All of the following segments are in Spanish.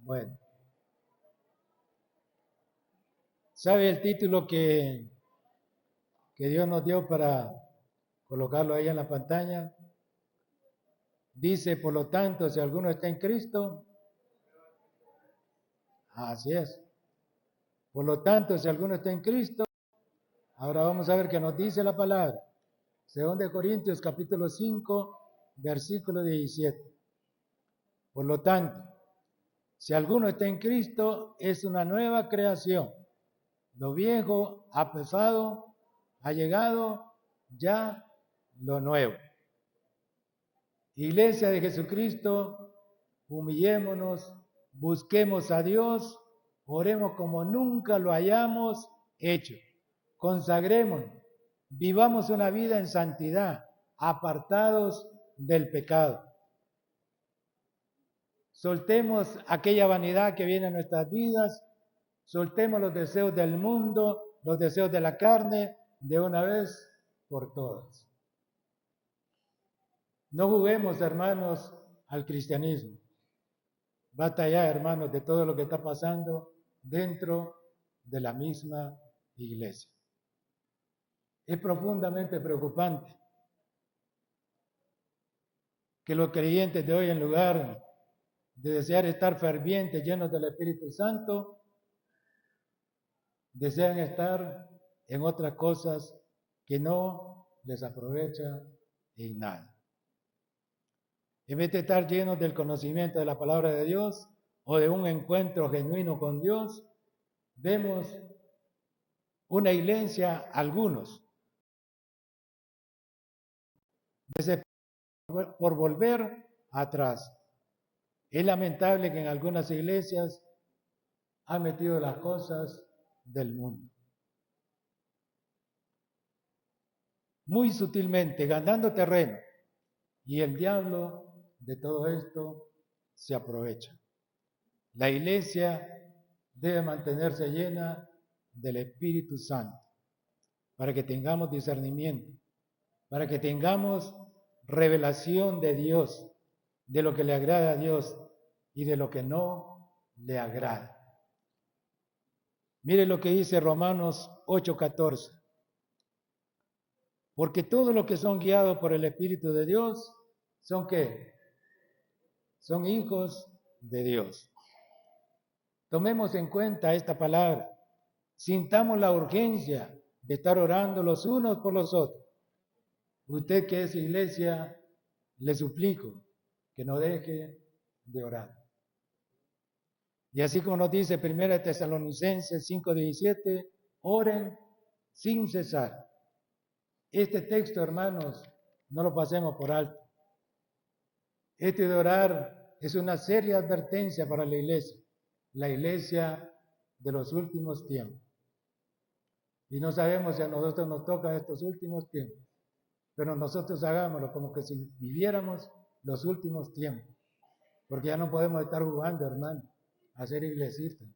Bueno, ¿sabe el título que Dios nos dio para colocarlo ahí en la pantalla? Dice, por lo tanto, si alguno está en Cristo, así es. Por lo tanto, si alguno está en Cristo, ahora vamos a ver qué nos dice la palabra. 2 Corintios capítulo 5, versículo 17. Por lo tanto, si alguno está en Cristo, es una nueva creación. Lo viejo ha pasado, ha llegado ya lo nuevo. Iglesia de Jesucristo, humillémonos, busquemos a Dios, oremos como nunca lo hayamos hecho. Consagrémonos, vivamos una vida en santidad, apartados del pecado. Soltemos aquella vanidad que viene a nuestras vidas, soltemos los deseos del mundo, los deseos de la carne, de una vez por todas. No juguemos, hermanos, al cristianismo. Basta ya, hermanos, de todo lo que está pasando dentro de la misma iglesia. Es profundamente preocupante que los creyentes de hoy, en lugar de desear estar fervientes, llenos del Espíritu Santo, desean estar en otras cosas que no les aprovecha en nada. En vez de estar llenos del conocimiento de la palabra de Dios o de un encuentro genuino con Dios, vemos una iglesia, algunos, por volver atrás. Es lamentable que en algunas iglesias han metido las cosas del mundo. Muy sutilmente, ganando terreno. Y el diablo de todo esto se aprovecha. La iglesia debe mantenerse llena del Espíritu Santo para que tengamos discernimiento, para que tengamos revelación de Dios, de lo que le agrada a Dios y de lo que no le agrada. Mire lo que dice Romanos 8:14. Porque todos los que son guiados por el Espíritu de Dios, ¿son qué? Son hijos de Dios. Tomemos en cuenta esta palabra. Sintamos la urgencia de estar orando los unos por los otros. Usted que es iglesia, le suplico que no deje de orar. Y así como nos dice 1 Tesalonicenses 5:17, oren sin cesar. Este texto, hermanos, no lo pasemos por alto. Este de orar es una seria advertencia para la iglesia de los últimos tiempos. Y no sabemos si a nosotros nos toca estos últimos tiempos, pero nosotros hagámoslo como que si viviéramos los últimos tiempos, porque ya no podemos estar jugando, hermano, a ser iglesistas.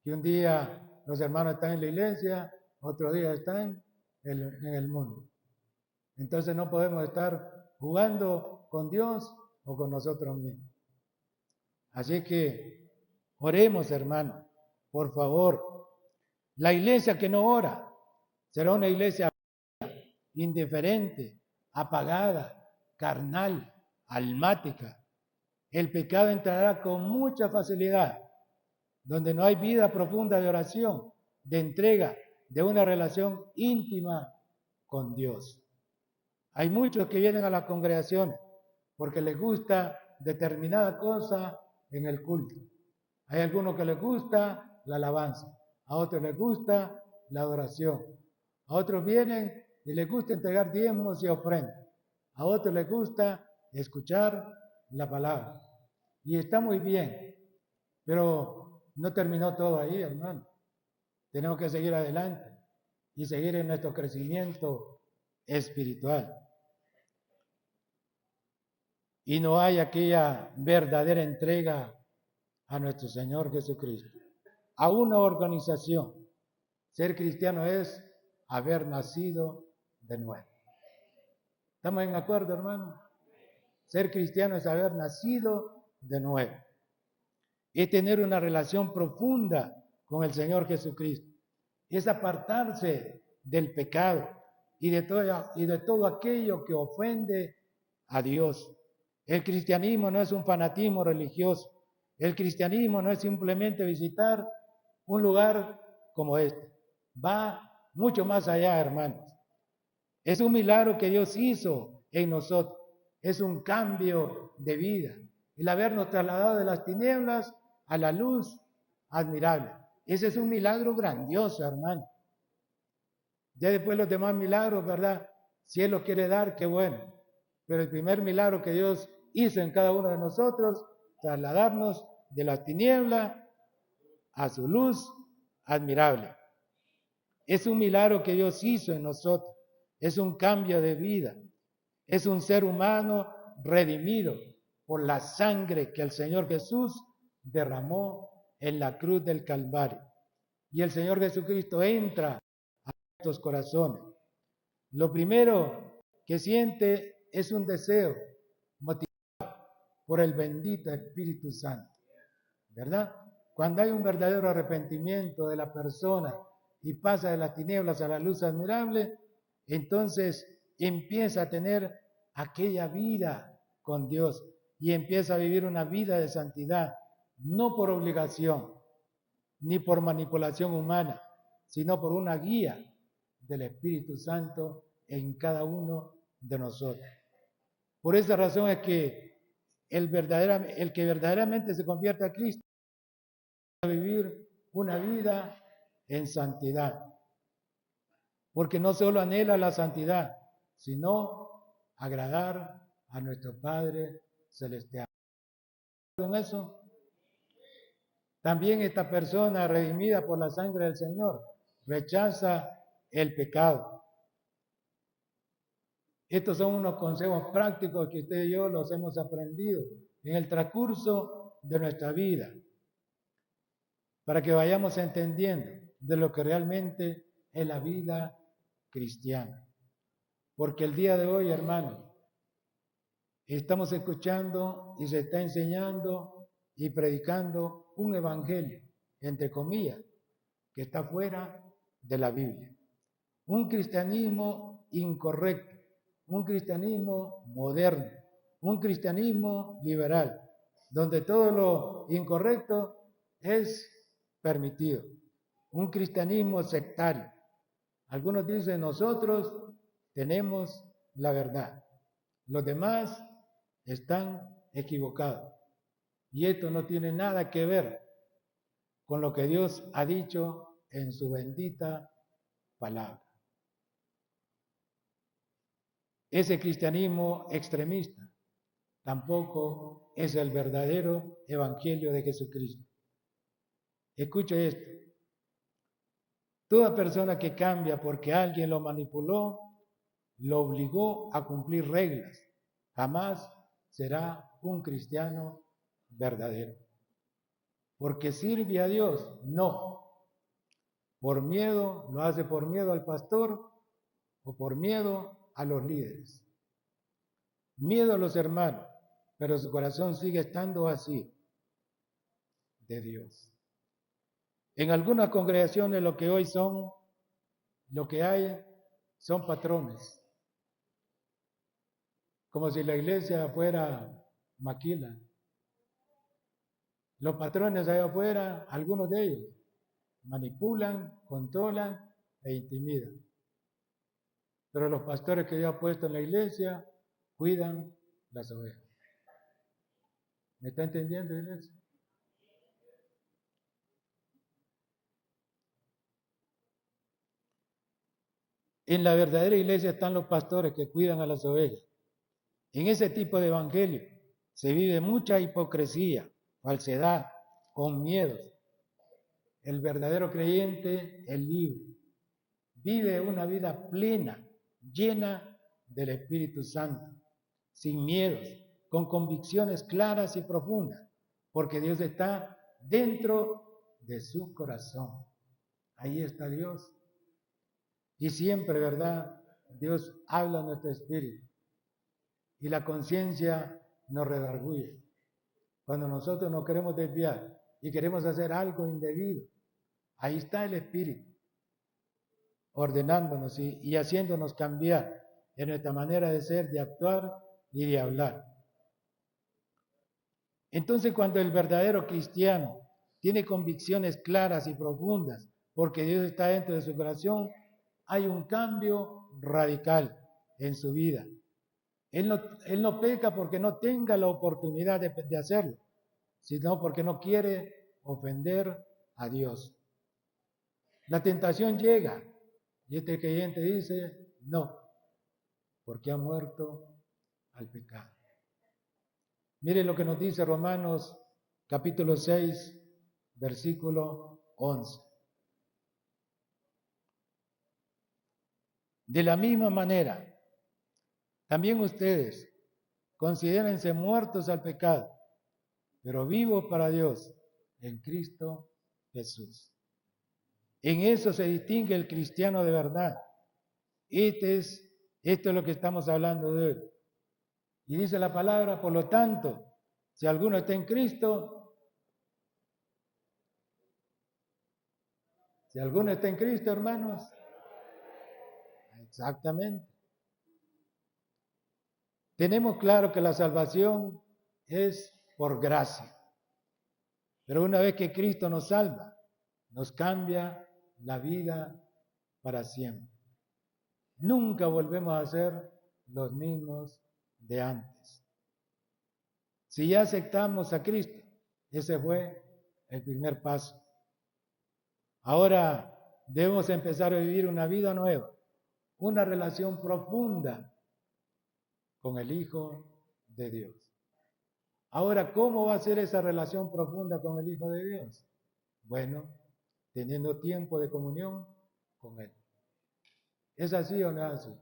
Que un día los hermanos están en la iglesia, otro día están en el mundo. Entonces no podemos estar jugando con Dios o con nosotros mismos. Así que oremos, hermano, por favor. La iglesia que no ora será una iglesia indiferente, apagada, carnal, almática. El pecado entrará con mucha facilidad, donde no hay vida profunda de oración, de entrega, de una relación íntima con Dios. Hay muchos que vienen a la congregación porque les gusta determinada cosa en el culto. Hay algunos que les gusta la alabanza, a otros les gusta la adoración, a otros vienen y les gusta entregar diezmos y ofrendas, a otros les gusta escuchar la palabra. Y está muy bien, pero no terminó todo ahí, hermano. Tenemos que seguir adelante y seguir en nuestro crecimiento espiritual. Y no hay aquella verdadera entrega a nuestro Señor Jesucristo, a una organización. Ser cristiano es haber nacido de nuevo. ¿Estamos en acuerdo, hermano? Ser cristiano es haber nacido de nuevo. es tener una relación profunda con el Señor Jesucristo, es apartarse del pecado y de todo aquello que ofende a Dios. El cristianismo no es un fanatismo religioso, el cristianismo no es simplemente visitar un lugar como este, va mucho más allá, hermanos. Es un milagro que Dios hizo en nosotros, es un cambio de vida, el habernos trasladado de las tinieblas a la luz admirable. Ese es un milagro grandioso, hermano. Ya después los demás milagros, ¿verdad? Si Él los quiere dar, qué bueno. Pero el primer milagro que Dios hizo en cada uno de nosotros, trasladarnos de las tinieblas a su luz admirable. Es un milagro que Dios hizo en nosotros. Es un cambio de vida. Es un ser humano redimido por la sangre que el Señor Jesús derramó en la cruz del Calvario. Y el Señor Jesucristo entra a estos corazones. Lo primero que siente es un deseo motivado por el bendito Espíritu Santo, ¿verdad? Cuando hay un verdadero arrepentimiento de la persona y pasa de las tinieblas a la luz admirable, entonces empieza a tener aquella vida con Dios y empieza a vivir una vida de santidad, no por obligación ni por manipulación humana, sino por una guía del Espíritu Santo en cada uno de nosotros. Por esa razón es que el que verdaderamente se convierte a Cristo va a vivir una vida en santidad, porque no solo anhela la santidad, sino agradar a nuestro Padre Celestial. ¿Con eso? También esta persona redimida por la sangre del Señor rechaza el pecado. Estos son unos consejos prácticos que usted y yo los hemos aprendido en el transcurso de nuestra vida, para que vayamos entendiendo de lo que realmente es la vida cristiana. Porque el día de hoy, hermanos, estamos escuchando y se está enseñando y predicando un evangelio, entre comillas, que está fuera de la Biblia. Un cristianismo incorrecto, un cristianismo moderno, un cristianismo liberal, donde todo lo incorrecto es permitido. Un cristianismo sectario. Algunos dicen, nosotros tenemos la verdad, los demás están equivocados. Y esto no tiene nada que ver con lo que Dios ha dicho en su bendita palabra. Ese cristianismo extremista tampoco es el verdadero evangelio de Jesucristo. Escuche esto. Toda persona que cambia porque alguien lo manipuló, lo obligó a cumplir reglas, jamás será un cristiano verdadero. Porque sirve a Dios, no. Por miedo, lo hace por miedo al pastor o por miedo a los líderes. Miedo a los hermanos, pero su corazón sigue estando así de Dios. En algunas congregaciones lo que hay son patrones, como si la iglesia fuera maquila. Los patrones allá afuera, algunos de ellos, manipulan, controlan e intimidan. Pero los pastores que Dios ha puesto en la iglesia cuidan las ovejas. ¿Me está entendiendo, iglesia? En la verdadera iglesia están los pastores que cuidan a las ovejas. En ese tipo de evangelio se vive mucha hipocresía, falsedad, con miedos. El verdadero creyente es libre. Vive una vida plena, llena del Espíritu Santo, sin miedos, con convicciones claras y profundas, porque Dios está dentro de su corazón. Ahí está Dios. Y siempre, ¿verdad? Dios habla a nuestro espíritu. Y la conciencia nos redarguye. Cuando nosotros nos queremos desviar y queremos hacer algo indebido. Ahí está el Espíritu, ordenándonos y haciéndonos cambiar en nuestra manera de ser, de actuar y de hablar. Entonces, cuando el verdadero cristiano tiene convicciones claras y profundas, porque Dios está dentro de su corazón, hay un cambio radical en su vida. Él no peca porque no tenga la oportunidad de hacerlo, sino porque no quiere ofender a Dios. La tentación llega y este creyente dice, no, porque ha muerto al pecado. Mire lo que nos dice Romanos capítulo 6, versículo 11. De la misma manera, también ustedes considérense muertos al pecado, pero vivos para Dios en Cristo Jesús. En eso se distingue el cristiano de verdad. Esto es lo que estamos hablando de hoy. Y dice la palabra, por lo tanto, si alguno está en Cristo, hermanos, exactamente. Tenemos claro que la salvación es por gracia. Pero una vez que Cristo nos salva, nos cambia la vida para siempre. Nunca volvemos a ser los mismos de antes. Si ya aceptamos a Cristo, ese fue el primer paso. Ahora debemos empezar a vivir una vida nueva, una relación profunda con el Hijo de Dios. Ahora, ¿cómo va a ser esa relación profunda con el Hijo de Dios? Bueno, teniendo tiempo de comunión con Él. ¿Es así o no es así?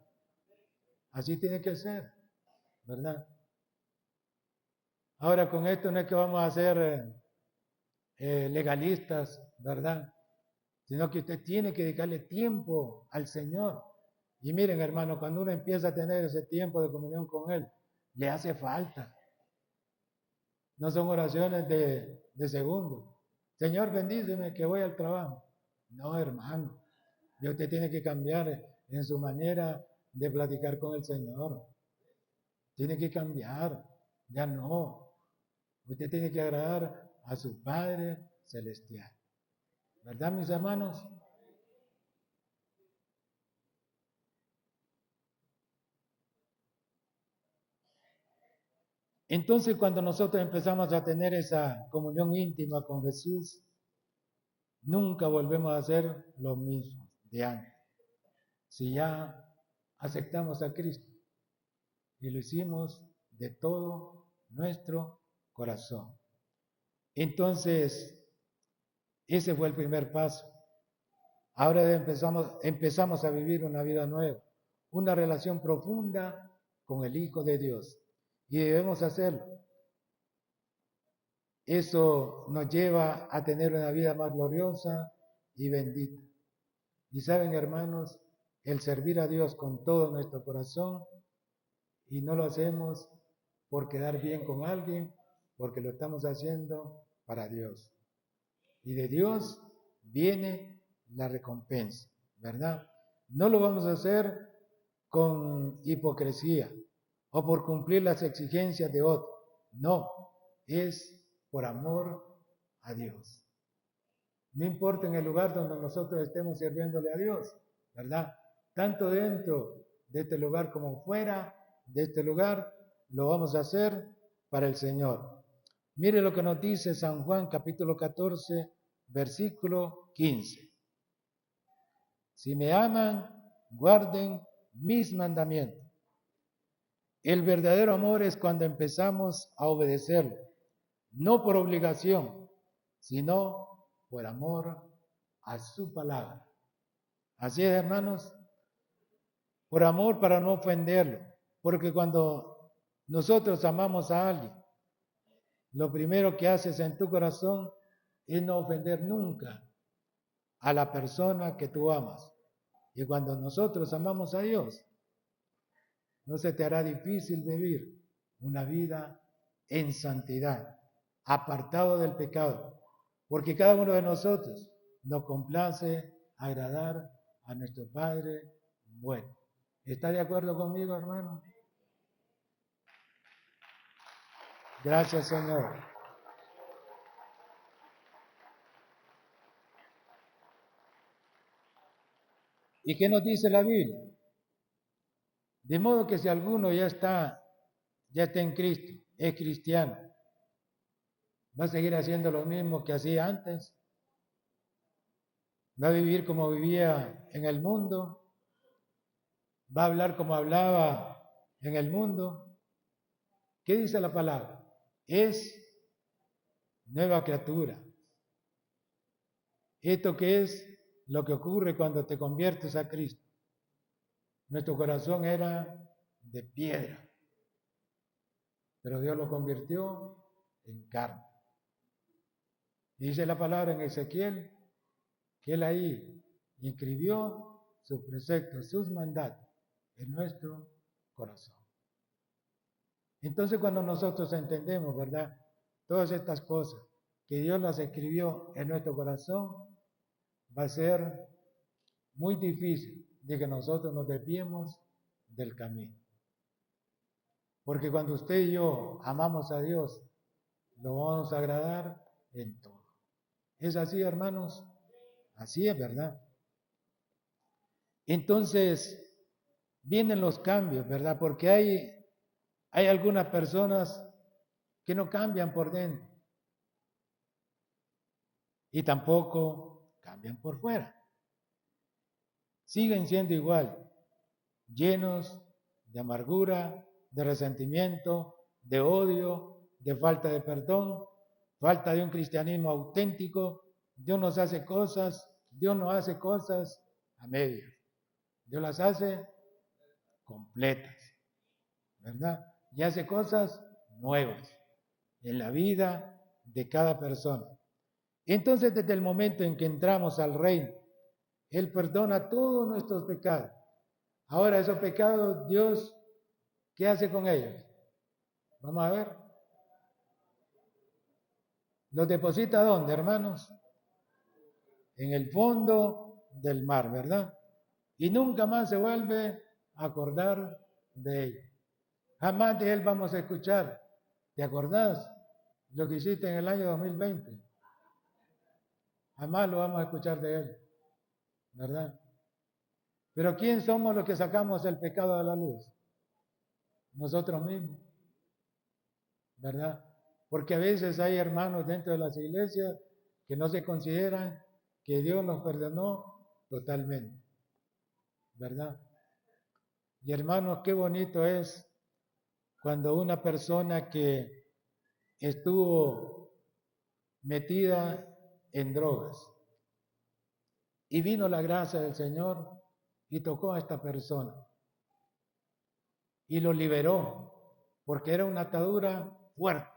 Así tiene que ser, ¿verdad? Ahora, con esto no es que vamos a ser legalistas, ¿verdad? Sino que usted tiene que dedicarle tiempo al Señor. Y miren, hermano, cuando uno empieza a tener ese tiempo de comunión con Él, le hace falta. No son oraciones de segundo. Señor, bendíceme que voy al trabajo. No, hermano. Y usted tiene que cambiar en su manera de platicar con el Señor. Tiene que cambiar. Ya no. Usted tiene que agradar a su Padre Celestial. ¿Verdad, mis hermanos? Entonces, cuando nosotros empezamos a tener esa comunión íntima con Jesús, nunca volvemos a ser lo mismo de antes. Si ya aceptamos a Cristo y lo hicimos de todo nuestro corazón. Entonces, ese fue el primer paso. Ahora empezamos a vivir una vida nueva, una relación profunda con el Hijo de Dios. Y debemos hacerlo. Eso nos lleva a tener una vida más gloriosa y bendita. Y saben, hermanos, el servir a Dios con todo nuestro corazón, y no lo hacemos por quedar bien con alguien, porque lo estamos haciendo para Dios. Y de Dios viene la recompensa, ¿verdad? No lo vamos a hacer con hipocresía o por cumplir las exigencias de otro. No, es por amor a Dios. No importa en el lugar donde nosotros estemos sirviéndole a Dios, ¿verdad? Tanto dentro de este lugar como fuera de este lugar, lo vamos a hacer para el Señor. Mire lo que nos dice San Juan capítulo 14, versículo 15. Si me aman, guarden mis mandamientos. El verdadero amor es cuando empezamos a obedecerlo, no por obligación, sino por amor a su palabra. Así es, hermanos, por amor para no ofenderlo, porque cuando nosotros amamos a alguien, lo primero que haces en tu corazón es no ofender nunca a la persona que tú amas. Y cuando nosotros amamos a Dios, no se te hará difícil vivir una vida en santidad, apartado del pecado, porque cada uno de nosotros nos complace agradar a nuestro Padre bueno. ¿Está de acuerdo conmigo, hermano? Gracias, Señor. ¿Y qué nos dice la Biblia? De modo que si alguno ya está en Cristo, es cristiano, va a seguir haciendo lo mismo que hacía antes, va a vivir como vivía en el mundo, va a hablar como hablaba en el mundo. ¿Qué dice la palabra? Es nueva criatura. ¿Esto qué es lo que ocurre cuando te conviertes a Cristo? Nuestro corazón era de piedra, pero Dios lo convirtió en carne. Dice la palabra en Ezequiel que Él ahí inscribió sus preceptos, sus mandatos en nuestro corazón. Entonces cuando nosotros entendemos, ¿verdad? Todas estas cosas que Dios las escribió en nuestro corazón, va a ser muy difícil de que nosotros nos desviemos del camino. Porque cuando usted y yo amamos a Dios, lo vamos a agradar en todo. ¿Es así, hermanos? Así es, ¿verdad? Entonces, vienen los cambios, ¿verdad? Porque hay algunas personas que no cambian por dentro y tampoco cambian por fuera. Siguen siendo igual, llenos de amargura, de resentimiento, de odio, de falta de perdón, falta de un cristianismo auténtico. Dios nos hace cosas, Dios no hace cosas a medias. Dios las hace completas, ¿verdad? Y hace cosas nuevas en la vida de cada persona. Entonces, desde el momento en que entramos al reino, Él perdona todos nuestros pecados. Ahora, esos pecados, Dios, ¿qué hace con ellos? Vamos a ver. ¿Los deposita dónde, hermanos? En el fondo del mar, ¿verdad? Y nunca más se vuelve a acordar de ellos. Jamás de Él vamos a escuchar. ¿Te acordás lo que hiciste en el año 2020? Jamás lo vamos a escuchar de Él, ¿verdad? Pero ¿quién somos los que sacamos el pecado a la luz? Nosotros mismos, ¿verdad? Porque a veces hay hermanos dentro de las iglesias que no se consideran que Dios los perdonó totalmente, ¿verdad? Y hermanos, qué bonito es cuando una persona que estuvo metida en drogas y vino la gracia del Señor y tocó a esta persona y lo liberó, porque era una atadura fuerte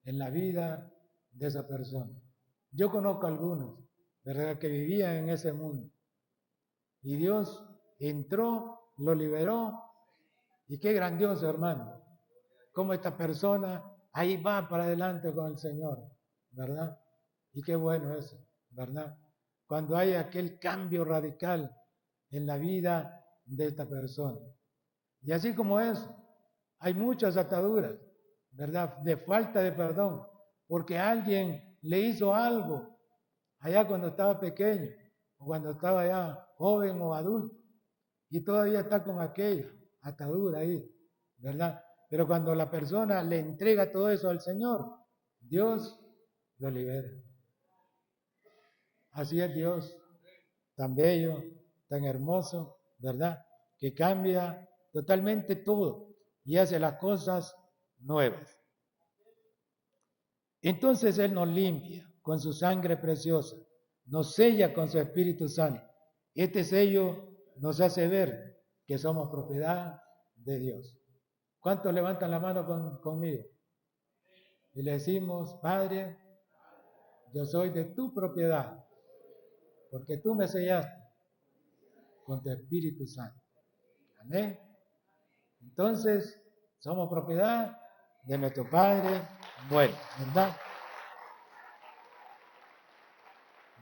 en la vida de esa persona. Yo conozco a algunos, ¿verdad?, que vivían en ese mundo y Dios entró, lo liberó y qué grandioso, hermano, cómo esta persona ahí va para adelante con el Señor, ¿verdad? Y qué bueno eso, ¿verdad? Cuando hay aquel cambio radical en la vida de esta persona. Y así como eso, hay muchas ataduras, ¿verdad? De falta de perdón, porque alguien le hizo algo allá cuando estaba pequeño, o cuando estaba ya joven o adulto, y todavía está con aquella atadura ahí, ¿verdad? Pero cuando la persona le entrega todo eso al Señor, Dios lo libera. Así es Dios, tan bello, tan hermoso, ¿verdad? Que cambia totalmente todo y hace las cosas nuevas. Entonces Él nos limpia con su sangre preciosa, nos sella con su Espíritu Santo. Este sello nos hace ver que somos propiedad de Dios. ¿Cuántos levantan la mano conmigo? Y le decimos, Padre, yo soy de tu propiedad, porque tú me sellaste con tu Espíritu Santo. Amén. Entonces, somos propiedad de nuestro Padre bueno, ¿verdad?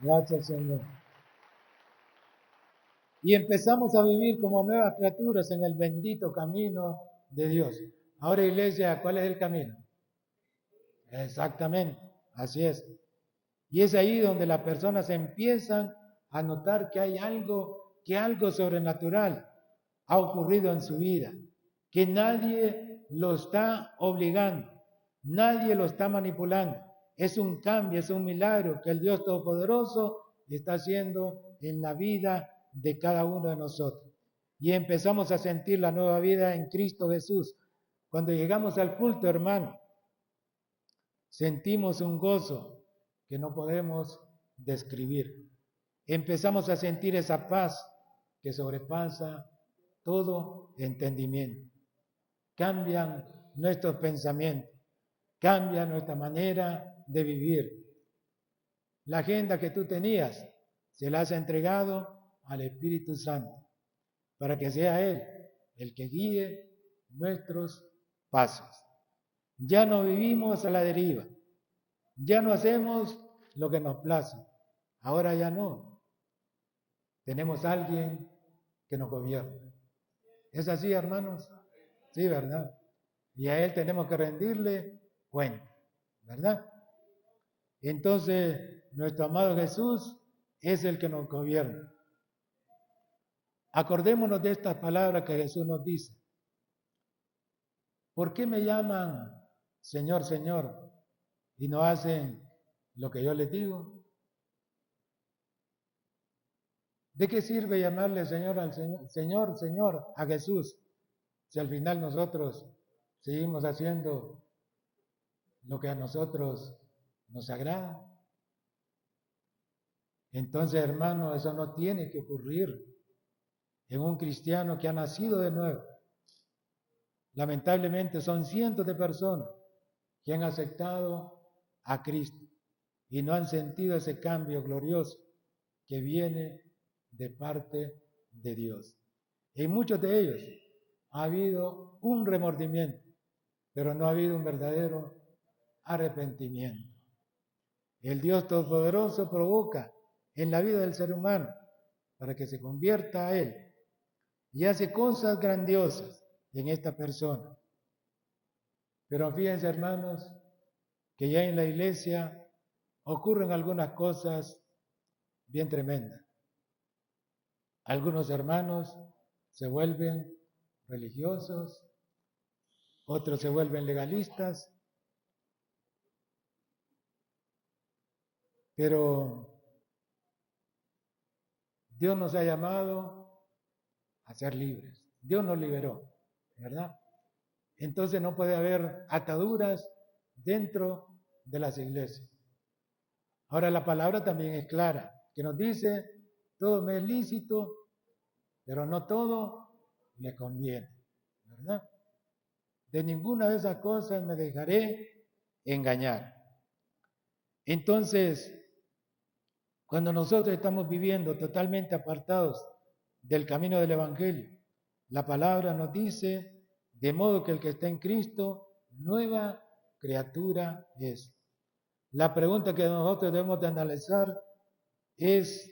Gracias, Señor. Y empezamos a vivir como nuevas criaturas en el bendito camino de Dios. Ahora, iglesia, ¿cuál es el camino? Exactamente, así es. Y es ahí donde las personas empiezan a notar que algo sobrenatural ha ocurrido en su vida, que nadie lo está obligando, nadie lo está manipulando. Es un cambio, es un milagro que el Dios Todopoderoso está haciendo en la vida de cada uno de nosotros. Y empezamos a sentir la nueva vida en Cristo Jesús. Cuando llegamos al culto, hermano, sentimos un gozo que no podemos describir. Empezamos a sentir esa paz que sobrepasa todo entendimiento. Cambian nuestros pensamientos, cambia nuestra manera de vivir. La agenda que tú tenías se la has entregado al Espíritu Santo para que sea Él el que guíe nuestros pasos. Ya no vivimos a la deriva, ya no hacemos lo que nos place, ahora ya no. Tenemos a alguien que nos gobierna. ¿Es así, hermanos? Sí, ¿verdad? Y a Él tenemos que rendirle cuenta, ¿verdad? Entonces, nuestro amado Jesús es el que nos gobierna. Acordémonos de estas palabras que Jesús nos dice. ¿Por qué me llaman Señor, Señor y no hacen lo que yo les digo? ¿De qué sirve llamarle Señor al Señor, Señor a Jesús si al final nosotros seguimos haciendo lo que a nosotros nos agrada? Entonces, hermano, eso no tiene que ocurrir en un cristiano que ha nacido de nuevo. Lamentablemente son cientos de personas que han aceptado a Cristo y no han sentido ese cambio glorioso que viene de parte de Dios. En muchos de ellos ha habido un remordimiento, pero no ha habido un verdadero arrepentimiento. El Dios Todopoderoso provoca en la vida del ser humano para que se convierta a Él y hace cosas grandiosas en esta persona. Pero fíjense, hermanos, que ya en la iglesia ocurren algunas cosas bien tremendas. Algunos hermanos se vuelven religiosos, otros se vuelven legalistas, pero Dios nos ha llamado a ser libres. Dios nos liberó, ¿verdad? Entonces no puede haber ataduras dentro de las iglesias. Ahora la palabra también es clara, que nos dice, todo me es lícito, pero no todo me conviene, ¿verdad? De ninguna de esas cosas me dejaré engañar. Entonces, cuando nosotros estamos viviendo totalmente apartados del camino del Evangelio, la palabra nos dice, de modo que el que está en Cristo, nueva criatura es. La pregunta que nosotros debemos de analizar es,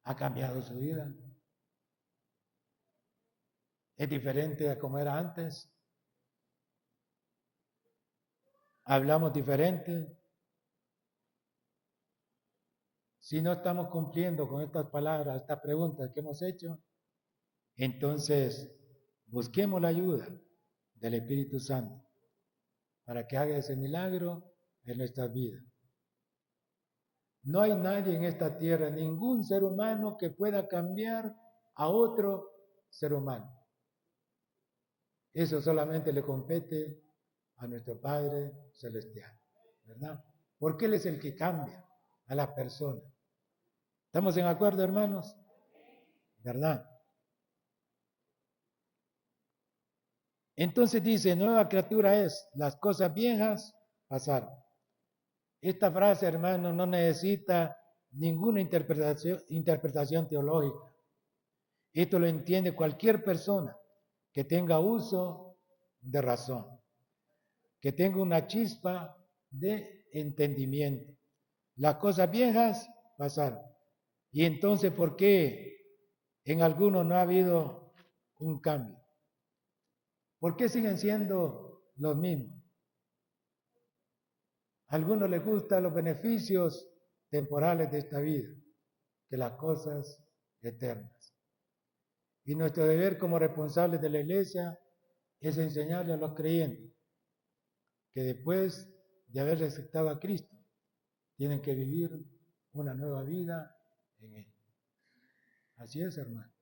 ¿ha cambiado su vida? ¿Es diferente a como era antes? ¿Hablamos diferente? Si no estamos cumpliendo con estas palabras, estas preguntas que hemos hecho, entonces busquemos la ayuda del Espíritu Santo para que haga ese milagro en nuestras vidas. No hay nadie en esta tierra, ningún ser humano que pueda cambiar a otro ser humano. Eso solamente le compete a nuestro Padre Celestial, ¿verdad? Porque Él es el que cambia a las personas. ¿Estamos en acuerdo, hermanos? ¿Verdad? Entonces dice, nueva criatura es, las cosas viejas pasaron. Esta frase, hermano, no necesita ninguna interpretación teológica. Esto lo entiende cualquier persona que tenga uso de razón, que tenga una chispa de entendimiento. Las cosas viejas pasaron. Y entonces, ¿por qué en algunos no ha habido un cambio? ¿Por qué siguen siendo los mismos? A algunos les gustan los beneficios temporales de esta vida que las cosas eternas. Y nuestro deber como responsables de la iglesia es enseñarle a los creyentes que después de haber aceptado a Cristo, tienen que vivir una nueva vida en Él. Así es, hermano,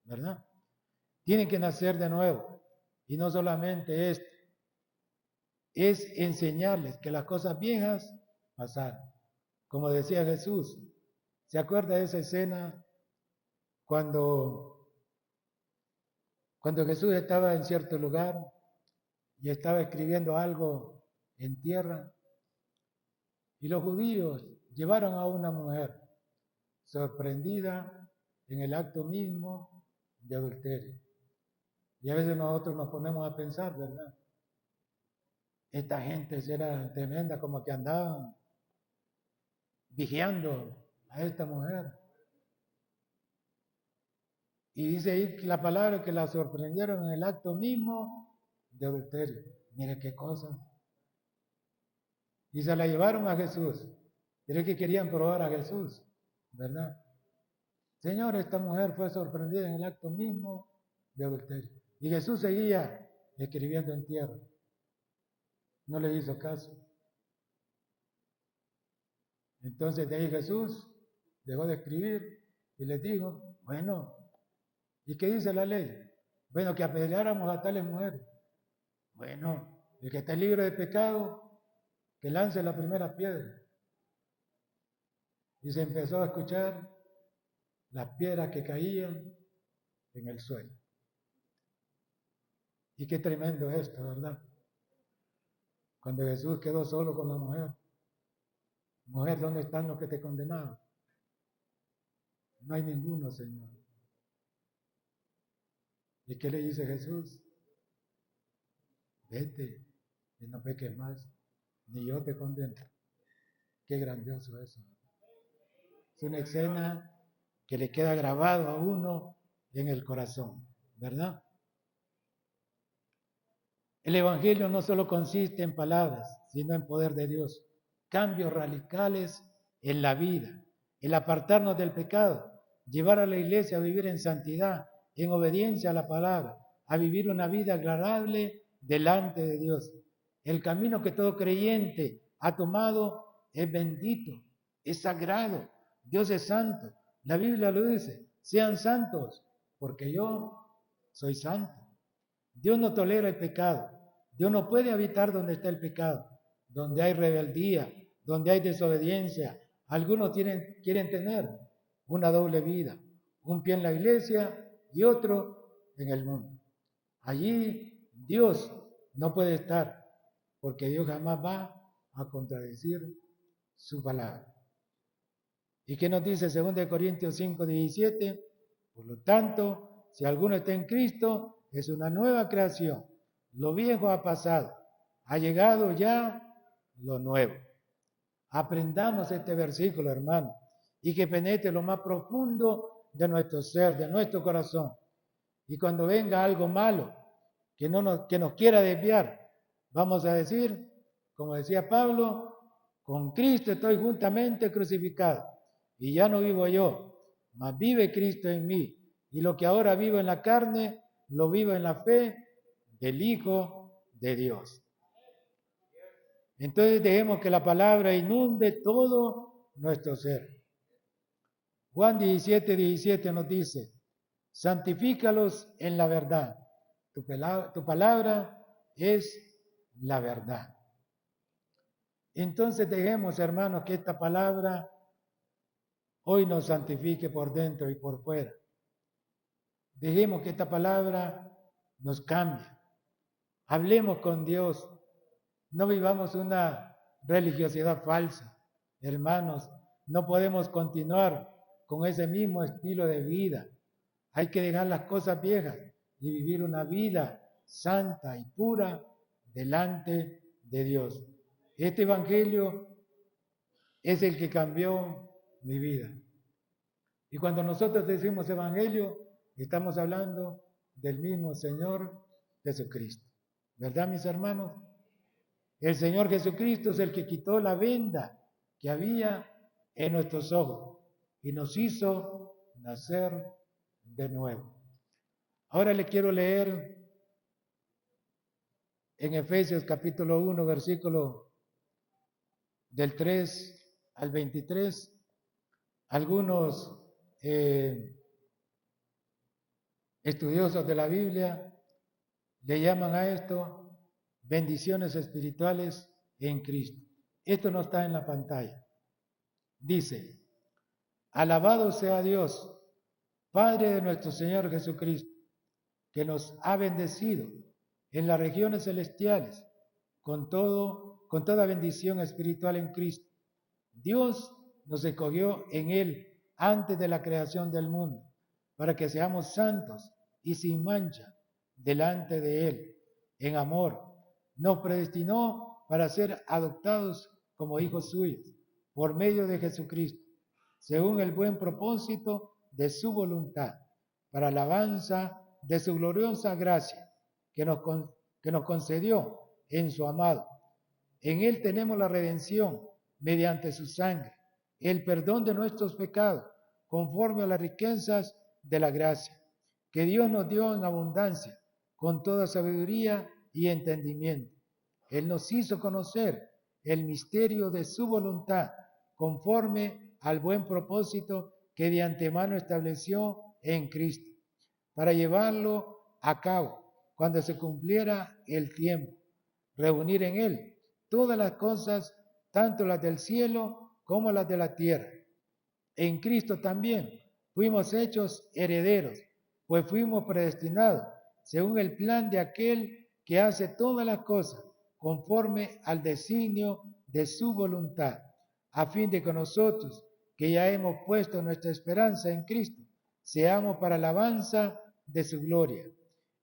¿verdad? Tienen que nacer de nuevo. Y no solamente esto, es enseñarles que las cosas viejas pasaron. Como decía Jesús, ¿se acuerda de esa escena cuando Jesús estaba en cierto lugar y estaba escribiendo algo en tierra? Y los judíos llevaron a una mujer sorprendida en el acto mismo de adulterio. Y a veces nosotros nos ponemos a pensar, ¿verdad? Esta gente era tremenda, como que andaban vigiando a esta mujer. Y dice ahí la palabra que la sorprendieron en el acto mismo de adulterio. Mire qué cosa. Y se la llevaron a Jesús. Pero que querían probar a Jesús, ¿verdad? Señor, esta mujer fue sorprendida en el acto mismo de adulterio. Y Jesús seguía escribiendo en tierra. No le hizo caso. Entonces de ahí Jesús dejó de escribir y les dijo, bueno, ¿y qué dice la ley? Bueno, que apedreáramos a tales mujeres. Bueno, el que está libre de pecado, que lance la primera piedra. Y se empezó a escuchar las piedras que caían en el suelo. Y qué tremendo esto, ¿verdad? Cuando Jesús quedó solo con la mujer. Mujer, ¿dónde están los que te condenaron? No hay ninguno, Señor. ¿Y qué le dice Jesús? Vete y no peques más, ni yo te condeno. Qué grandioso eso. Es una escena que le queda grabado a uno en el corazón, ¿verdad? El Evangelio no solo consiste en palabras, sino en poder de Dios. Cambios radicales en la vida, el apartarnos del pecado, llevar a la iglesia a vivir en santidad, en obediencia a la palabra, a vivir una vida agradable delante de Dios. El camino que todo creyente ha tomado es bendito, es sagrado. Dios es santo. La Biblia lo dice, sean santos, porque yo soy santo. Dios no tolera el pecado. Dios no puede habitar donde está el pecado, donde hay rebeldía, donde hay desobediencia. Algunos quieren tener una doble vida, un pie en la iglesia y otro en el mundo. Allí Dios no puede estar, porque Dios jamás va a contradecir su palabra. ¿Y qué nos dice 2 Corintios 5:17? Por lo tanto, si alguno está en Cristo, es una nueva creación. Lo viejo ha pasado, ha llegado ya lo nuevo. Aprendamos este versículo, hermano, y que penetre lo más profundo de nuestro ser, de nuestro corazón. Y cuando venga algo malo que nos quiera desviar, vamos a decir, como decía Pablo, con Cristo estoy juntamente crucificado. Y ya no vivo yo, mas vive Cristo en mí. Y lo que ahora vivo en la carne, lo vivo en la fe del Hijo de Dios. Entonces dejemos que la palabra inunde todo nuestro ser. Juan 17:17 nos dice, santifícalos en la verdad. Tu palabra es la verdad. Entonces dejemos, hermanos, que esta palabra hoy nos santifique por dentro y por fuera. Dejemos que esta palabra nos cambie. Hablemos con Dios. No vivamos una religiosidad falsa. Hermanos, no podemos continuar con ese mismo estilo de vida. Hay que dejar las cosas viejas y vivir una vida santa y pura delante de Dios. Este evangelio es el que cambió mi vida. Y cuando nosotros decimos evangelio, estamos hablando del mismo Señor Jesucristo. ¿Verdad, mis hermanos? El Señor Jesucristo es el que quitó la venda que había en nuestros ojos y nos hizo nacer de nuevo. Ahora le quiero leer en Efesios capítulo 1, versículo del 3 al 23, algunos estudiosos de la Biblia le llaman a esto bendiciones espirituales en Cristo. Esto no está en la pantalla. Dice, alabado sea Dios, Padre de nuestro Señor Jesucristo, que nos ha bendecido en las regiones celestiales con toda bendición espiritual en Cristo. Dios nos escogió en Él antes de la creación del mundo, para que seamos santos y sin mancha delante de Él, en amor. Nos predestinó para ser adoptados como hijos suyos, por medio de Jesucristo, según el buen propósito de su voluntad, para alabanza de su gloriosa gracia que nos concedió en su amado. En Él tenemos la redención mediante su sangre, el perdón de nuestros pecados, conforme a las riquezas de la gracia, que Dios nos dio en abundancia, con toda sabiduría y entendimiento. Él nos hizo conocer el misterio de su voluntad, conforme al buen propósito que de antemano estableció en Cristo, para llevarlo a cabo cuando se cumpliera el tiempo, reunir en Él todas las cosas, tanto las del cielo como las de la tierra. En Cristo también fuimos hechos herederos, pues fuimos predestinados según el plan de aquel que hace todas las cosas conforme al designio de su voluntad, a fin de que nosotros, que ya hemos puesto nuestra esperanza en Cristo, seamos para alabanza de su gloria.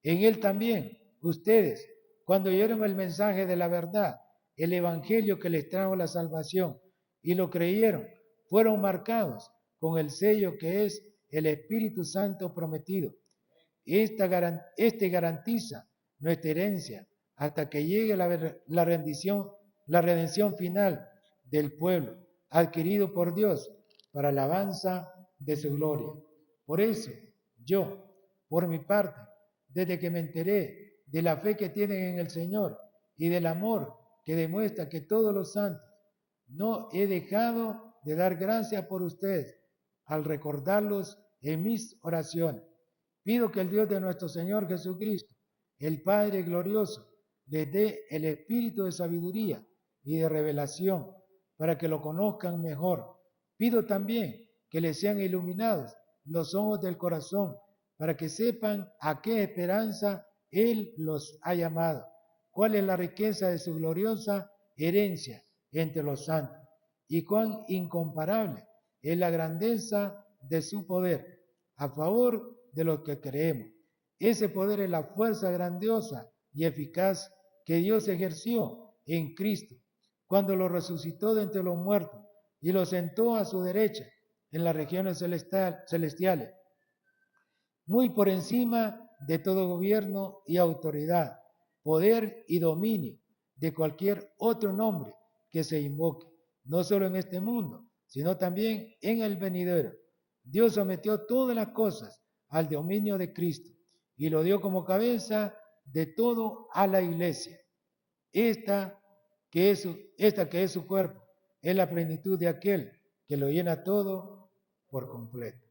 En Él también, ustedes, cuando oyeron el mensaje de la verdad, el evangelio que les trajo la salvación, y lo creyeron, fueron marcados con el sello que es el Espíritu Santo prometido. Este garantiza nuestra herencia hasta que llegue la redención final del pueblo, adquirido por Dios para alabanza de su gloria. Por eso, yo, por mi parte, desde que me enteré de la fe que tienen en el Señor y del amor que demuestra que todos los santos, no he dejado de dar gracias por ustedes al recordarlos en mis oraciones. Pido que el Dios de nuestro Señor Jesucristo, el Padre glorioso, les dé el espíritu de sabiduría y de revelación para que lo conozcan mejor. Pido también que les sean iluminados los ojos del corazón para que sepan a qué esperanza Él los ha llamado, cuál es la riqueza de su gloriosa herencia entre los santos y cuán incomparable es la grandeza de su poder a favor de los que creemos. Ese poder es la fuerza grandiosa y eficaz que Dios ejerció en Cristo cuando lo resucitó de entre los muertos y lo sentó a su derecha en las regiones celestiales, muy por encima de todo gobierno y autoridad, poder y dominio de cualquier otro nombre que se invoque, no solo en este mundo, sino también en el venidero. Dios sometió todas las cosas al dominio de Cristo y lo dio como cabeza de todo a la iglesia. Esta que es su cuerpo, es la plenitud de aquel que lo llena todo por completo.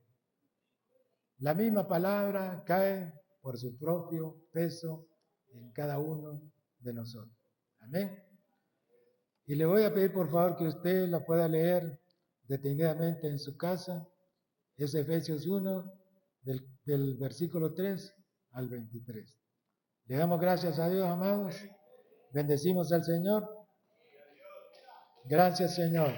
La misma palabra cae por su propio peso en cada uno de nosotros. Amén. Y le voy a pedir por favor que usted la pueda leer detenidamente en su casa. Es Efesios 1, del versículo 3 al 23. Le damos gracias a Dios, amados. Bendecimos al Señor. Gracias, Señor.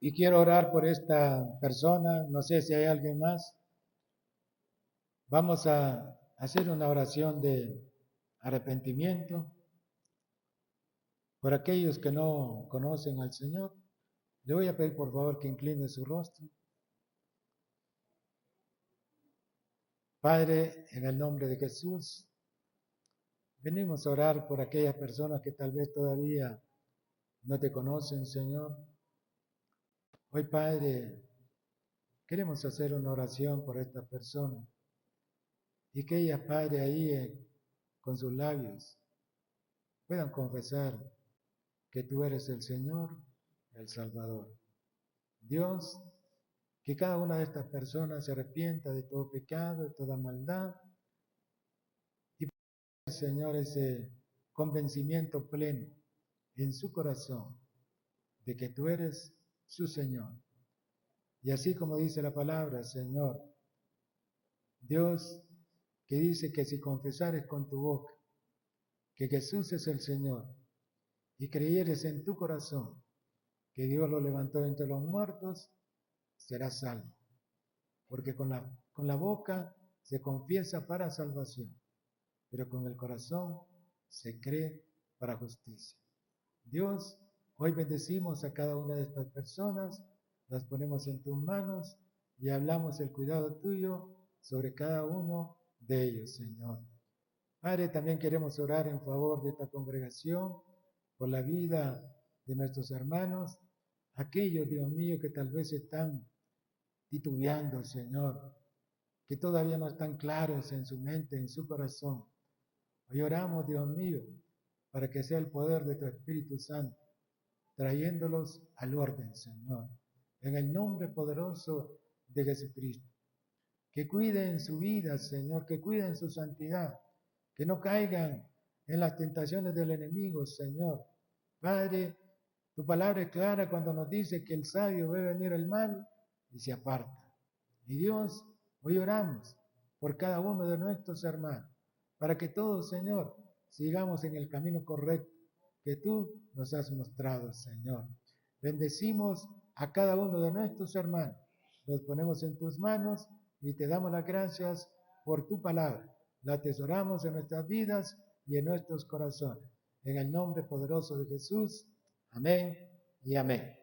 Y quiero orar por esta persona. No sé si hay alguien más. Vamos a hacer una oración de arrepentimiento por aquellos que no conocen al Señor. Le voy a pedir por favor que incline su rostro. Padre, en el nombre de Jesús, venimos a orar por aquellas personas que tal vez todavía no te conocen, Señor. Hoy, Padre, queremos hacer una oración por estas personas y que ellas, Padre, ahí con sus labios puedan confesar que tú eres el Señor, el Salvador. Dios, que cada una de estas personas se arrepienta de todo pecado, de toda maldad y, Señor, ese convencimiento pleno en su corazón de que tú eres su Señor. Y así como dice la palabra, Señor, Dios, que dice que si confesares con tu boca que Jesús es el Señor y creyeres en tu corazón que Dios lo levantó de entre los muertos, serás salvo. Porque con la boca se confiesa para salvación, pero con el corazón se cree para justicia. Dios, hoy bendecimos a cada una de estas personas, las ponemos en tus manos y hablamos el cuidado tuyo sobre cada uno de ellos, Señor. Padre, también queremos orar en favor de esta congregación, por la vida de nuestros hermanos, aquellos, Dios mío, que tal vez están titubeando, Señor, que todavía no están claros en su mente, en su corazón. Hoy oramos, Dios mío, para que sea el poder de tu Espíritu Santo, trayéndolos al orden, Señor, en el nombre poderoso de Jesucristo. Que cuiden su vida, Señor, que cuiden su santidad, que no caigan en las tentaciones del enemigo, Señor. Padre, tu palabra es clara cuando nos dice que el sabio ve venir el mal y se aparta. Y Dios, hoy oramos por cada uno de nuestros hermanos, para que todos, Señor, sigamos en el camino correcto que tú nos has mostrado, Señor. Bendecimos a cada uno de nuestros hermanos, los ponemos en tus manos y te damos las gracias por tu palabra. La atesoramos en nuestras vidas y en nuestros corazones. En el nombre poderoso de Jesús. Amén y amén.